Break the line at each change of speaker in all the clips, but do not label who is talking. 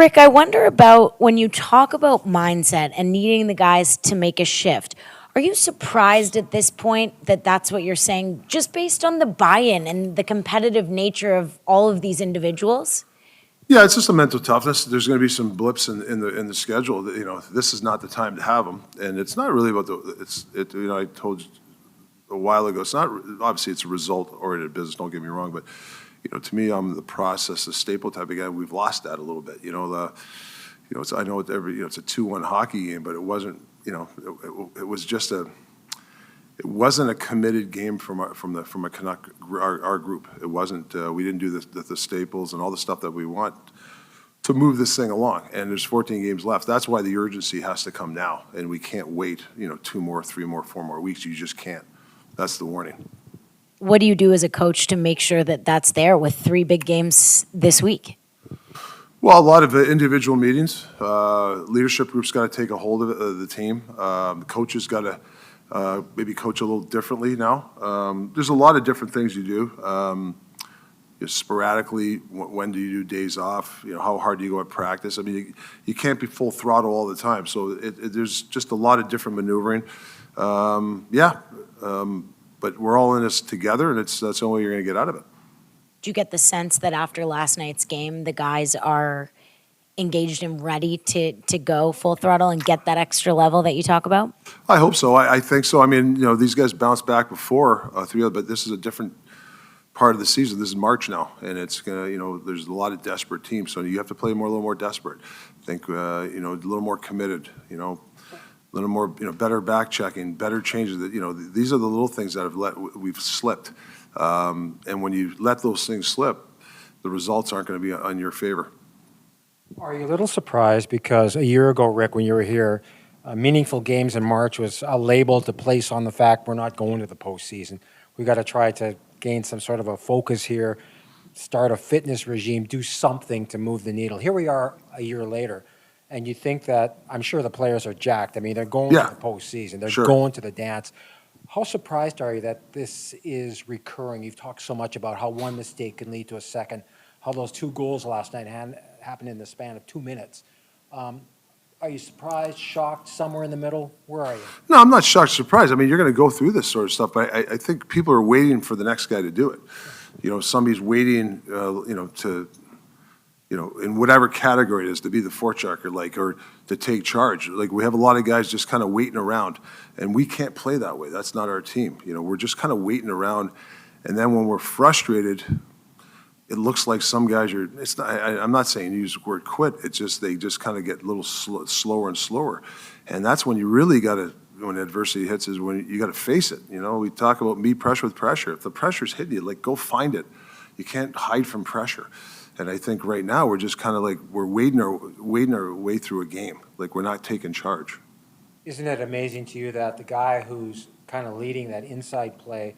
Rick, I wonder about when you talk about mindset and needing the guys to make a shift. Are you surprised at this point that that's what you're saying, just based on the buy-in and the competitive nature of all of these individuals?
Yeah, it's just a mental toughness. There's going to be some blips in the schedule. That, this is not the time to have them, and it's not really about the. I told you a while ago. It's not obviously it's a result-oriented business. Don't get me wrong, but to me, I'm the process, the staple type of guy. We've lost that a little bit. I know it's a 2-1 hockey game, but it wasn't. It was just a. It wasn't a committed game from a Canuck our group. It wasn't. We didn't do the staples and all the stuff that we want to move this thing along. And there's 14 games left. That's why the urgency has to come now, and we can't wait. 2 more, 3 more, 4 more weeks. You just can't. That's the warning.
What do you do as a coach to make sure that that's there with 3 big games this week?
Well, a lot of individual meetings. Leadership group's got to take a hold of the team. The coaches got to maybe coach a little differently now. There's a lot of different things you do. Sporadically, when do you do days off? How hard do you go at practice? I mean, you can't be full throttle all the time. So there's just a lot of different maneuvering. But we're all in this together, and that's the only way you're going to get out of it.
Do you get the sense that after last night's game, the guys are engaged and ready to go full throttle and get that extra level that you talk about?
I hope so. I think so. I mean, these guys bounced back before, but this is a different part of the season. This is March now, and it's going to, there's a lot of desperate teams, so you have to play a little more desperate. I think, a little more committed, a little more, better back checking, better changes. These are the little things that we've slipped. And when you let those things slip, the results aren't going to be on your favor.
Are you a little surprised because a year ago, Rick, when you were here, meaningful games in March was a label to place on the fact we're not going to the postseason. We got to try to gain some sort of a focus here, start a fitness regime, do something to move the needle. Here we are a year later, and you think that, I'm sure the players are jacked. I mean, they're going to the postseason. They're going to the dance. How surprised are you that this is recurring? You've talked so much about how one mistake can lead to a second, how those 2 goals last night happened in the span of 2 minutes. Are you surprised, shocked, somewhere in the middle? Where are you?
No, I'm not shocked, surprised. I mean, you're going to go through this sort of stuff, but I think people are waiting for the next guy to do it. Somebody's waiting, in whatever category it is, to be the forechecker, or to take charge. We have a lot of guys just kind of waiting around, and we can't play that way. That's not our team. We're just kind of waiting around, and then when we're frustrated, it looks like some guys are. It's not. I'm not saying use the word quit. It's just they just kind of get a little slower and slower, and that's when you really got to. When adversity hits, is when you got to face it. We talk about meet pressure with pressure. If the pressure's hitting you, go find it. You can't hide from pressure. And I think right now we're just kind of we're wading our way through a game. We're not taking charge.
Isn't it amazing to you that the guy who's kind of leading that inside play,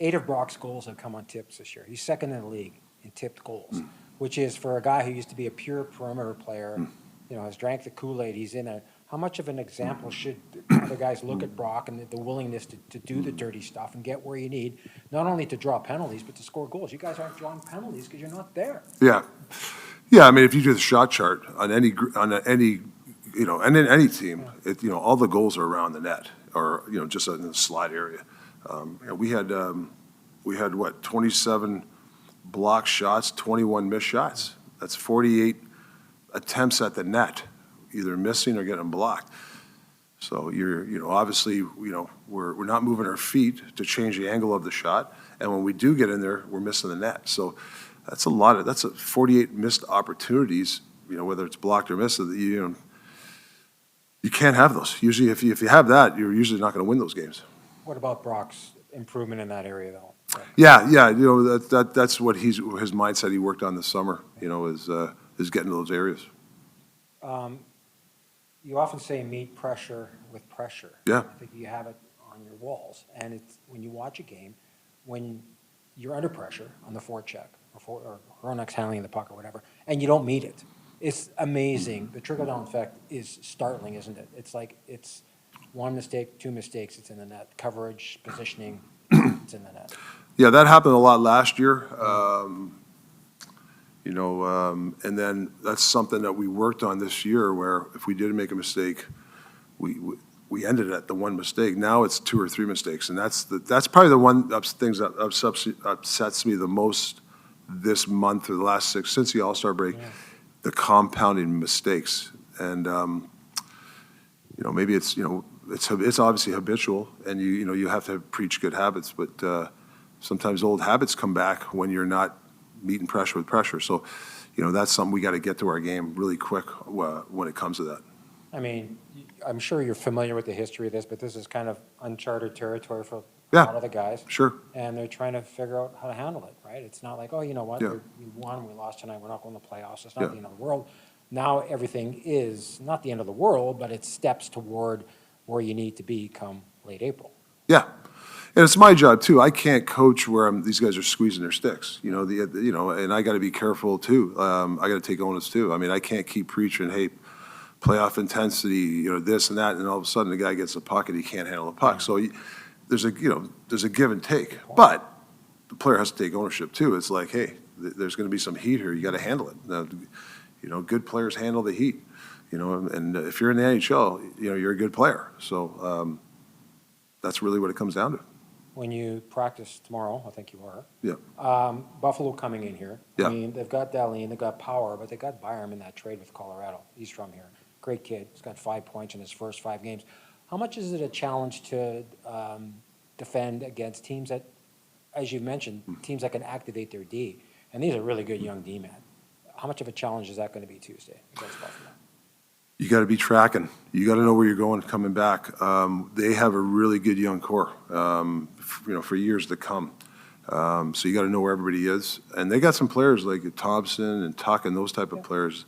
8 of Brock's goals have come on tips this year. He's second in the league in tipped goals, which is for a guy who used to be a pure perimeter player, has drank the Kool-Aid. He's in a. How much of an example should other guys look at Brock and the willingness to do the dirty stuff and get where you need, not only to draw penalties, but to score goals? You guys aren't drawing penalties because you're not there.
Yeah. I mean, if you do the shot chart on any and in any team, all the goals are around the net or, just in the slot area. We had what, 27 block shots, 21 missed shots. That's 48 attempts at the net, either missing or getting blocked. So obviously, we're not moving our feet to change the angle of the shot, and when we do get in there, we're missing the net. So that's a 48 missed opportunities. Whether it's blocked or missed, you can't have those. Usually, if you have that, you're usually not going to win those games.
What about Brock's improvement in that area, though?
Yeah. That's what his mindset he worked on this summer. Is getting to those areas.
You often say meet pressure with pressure.
Yeah.
I think you have it on your walls. And it's when you watch a game, when you're under pressure on the forecheck or Hronek's handling the puck or whatever, and you don't meet it, it's amazing. The trickle-down effect is startling, isn't it? It's it's 1 mistake, 2 mistakes, it's in the net. Coverage, positioning, it's in the net.
Yeah, that happened a lot last year. And then that's something that we worked on this year, where if we did make a mistake, we ended at the one mistake. Now it's 2 or 3 mistakes, and that's probably the one things that upsets me the most this month or the last 6 since the All-Star break. Yeah. The compounding mistakes, and maybe it's it's obviously habitual, and you have to preach good habits, but sometimes old habits come back when you're not meeting pressure with pressure. So, that's something we got to get to our game really quick when it comes to that.
I mean, I'm sure you're familiar with the history of this, but this is kind of uncharted territory for a lot of the guys.
Sure.
And they're trying to figure out how to handle it, right? It's not like, oh, you know what, we won, we lost tonight, we're not going to the playoffs. It's not the end of the world. Now everything is not the end of the world, but it's steps toward where you need to be come late April.
Yeah. And it's my job too. I can't coach where these guys are squeezing their sticks. And I got to be careful too. I got to take onus too. I mean, I can't keep preaching, hey, playoff intensity, this and that, and all of a sudden the guy gets the puck and he can't handle the puck. So there's a give and take. But the player has to take ownership too. It's like, hey, there's going to be some heat here. You got to handle it. Now, good players handle the heat. And if you're in the NHL, you're a good player. So that's really what it comes down to.
When you practice tomorrow, I think you are.
Yeah.
Buffalo coming in here.
Yeah.
I mean, they've got Dahlin, they've got power, but they got Byram in that trade with Colorado. He's from here. Great kid. He's got 5 points in his first 5 games. How much is it a challenge to defend against teams that, as you mentioned, teams that can activate their D? And these are really good young D-men. How much of a challenge is that going to be Tuesday against Buffalo?
You got to be tracking. You got to know where you're going coming back. They have a really good young core, for years to come. So you got to know where everybody is. And they got some players like Thompson and Tuck and those type of players.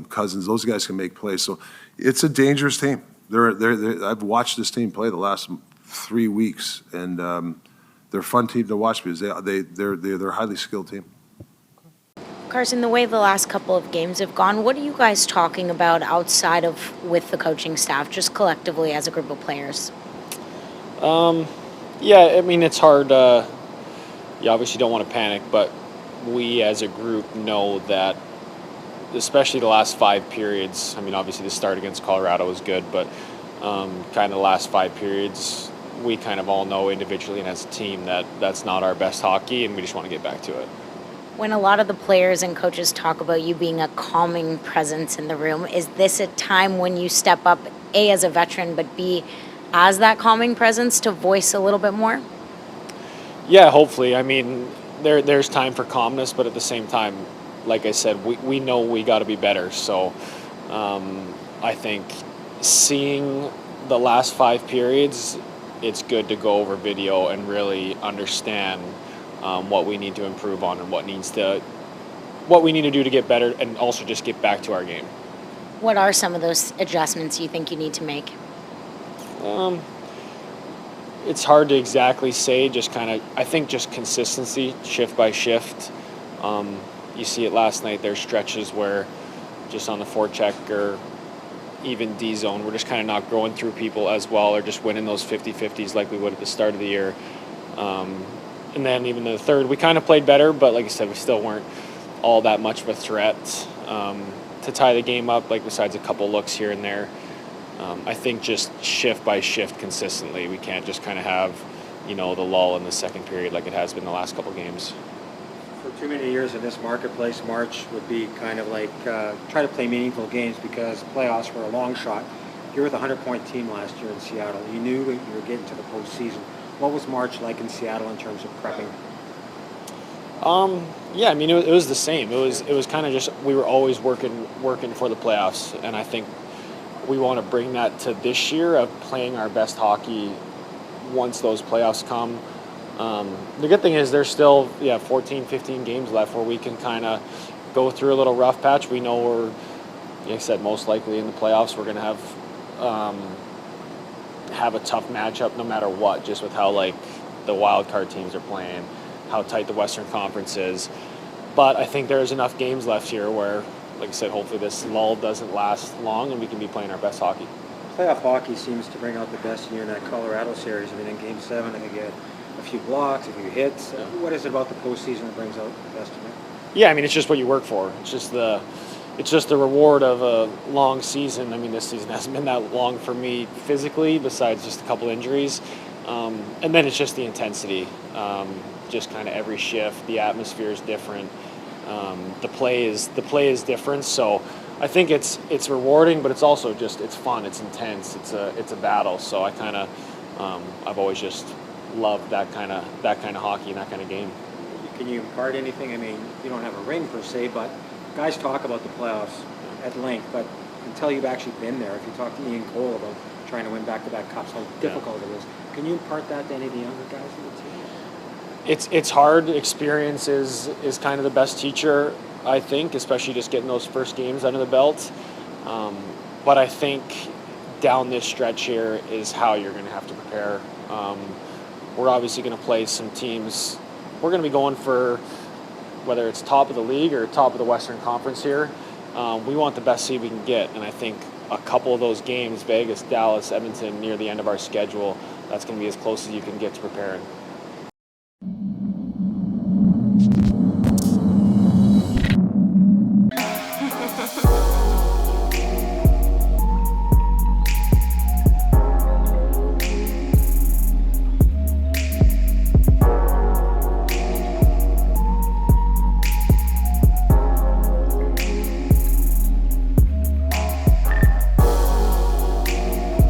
Cousins, those guys can make plays. So it's a dangerous team. I've watched this team play the last 3 weeks, and they're a fun team to watch because they're a highly skilled team.
Carson, the way the last couple of games have gone, what are you guys talking about outside of with the coaching staff, just collectively as a group of players?
Yeah, I mean, it's hard. You obviously don't want to panic, but we as a group know that, especially the last 5 periods, I mean, obviously the start against Colorado was good, but kind of the last 5 periods, we kind of all know individually and as a team that that's not our best hockey, and we just want to get back to it.
When a lot of the players and coaches talk about you being a calming presence in the room, is this a time when you step up, A, as a veteran, but B, as that calming presence to voice a little bit more?
Yeah, hopefully. I mean, there's time for calmness, but at the same time, like I said, we know we got to be better. So I think seeing the last 5 periods, it's good to go over video and really understand what we need to improve on and what we need to do to get better, and also just get back to our game.
What are some of those adjustments you think you need to make?
It's hard to exactly say, I think just consistency, shift by shift. You see it last night, there's stretches where just on the forecheck or even D zone, we're just kind of not going through people as well, or just winning those 50-50s like we would at the start of the year. And then even the third, we kind of played better, but like I said, we still weren't all that much of a threat to tie the game up, like besides a couple looks here and there. I think just shift by shift consistently. We can't just kind of have, the lull in the second period like it has been the last couple games.
For too many years in this marketplace, March would be kind of like try to play meaningful games because playoffs were a long shot. You were with a 100-point team last year in Seattle. You knew that you were getting to the postseason. What was March like in Seattle in terms of prepping?
Yeah, I mean, it was the same. It was kind of just, we were always working for the playoffs, and I think we want to bring that to this year of playing our best hockey once those playoffs come. The good thing is there's still 14, 15 games left where we can kind of go through a little rough patch. We know we're, like I said, most likely in the playoffs we're going to have a tough matchup no matter what, just with how the wild card teams are playing, how tight the Western Conference is. But I think there's enough games left here where, like I said, hopefully this lull doesn't last long and we can be playing our best hockey.
Playoff hockey seems to bring out the best in you in that Colorado series. I mean, in Game 7, I think you had a few blocks, a few hits. What is it about the postseason that brings out the best in you?
Yeah, I mean, it's just what you work for. It's just the reward of a long season. I mean, this season hasn't been that long for me physically, besides just a couple injuries. And then it's just the intensity. Just kind of every shift, the atmosphere is different. The play is different. So I think it's rewarding, but it's also just it's fun. It's intense. It's a battle. So I've always just loved that kind of hockey and that kind of game.
Can you impart anything? I mean, you don't have a ring per se, but guys talk about the playoffs at length. But until you've actually been there, if you talk to me and Cole about trying to win back-to-back cups, how difficult it is, can you impart that to any of the younger guys in the team?
It's hard. Experience is kind of the best teacher, I think, especially just getting those first games under the belt. But I think down this stretch here is how you're going to have to prepare. We're obviously going to play some teams. We're going to be going for whether it's top of the league or top of the Western Conference here. We want the best seed we can get, and I think a couple of those games, Vegas, Dallas, Edmonton, near the end of our schedule, that's going to be as close as you can get to preparing.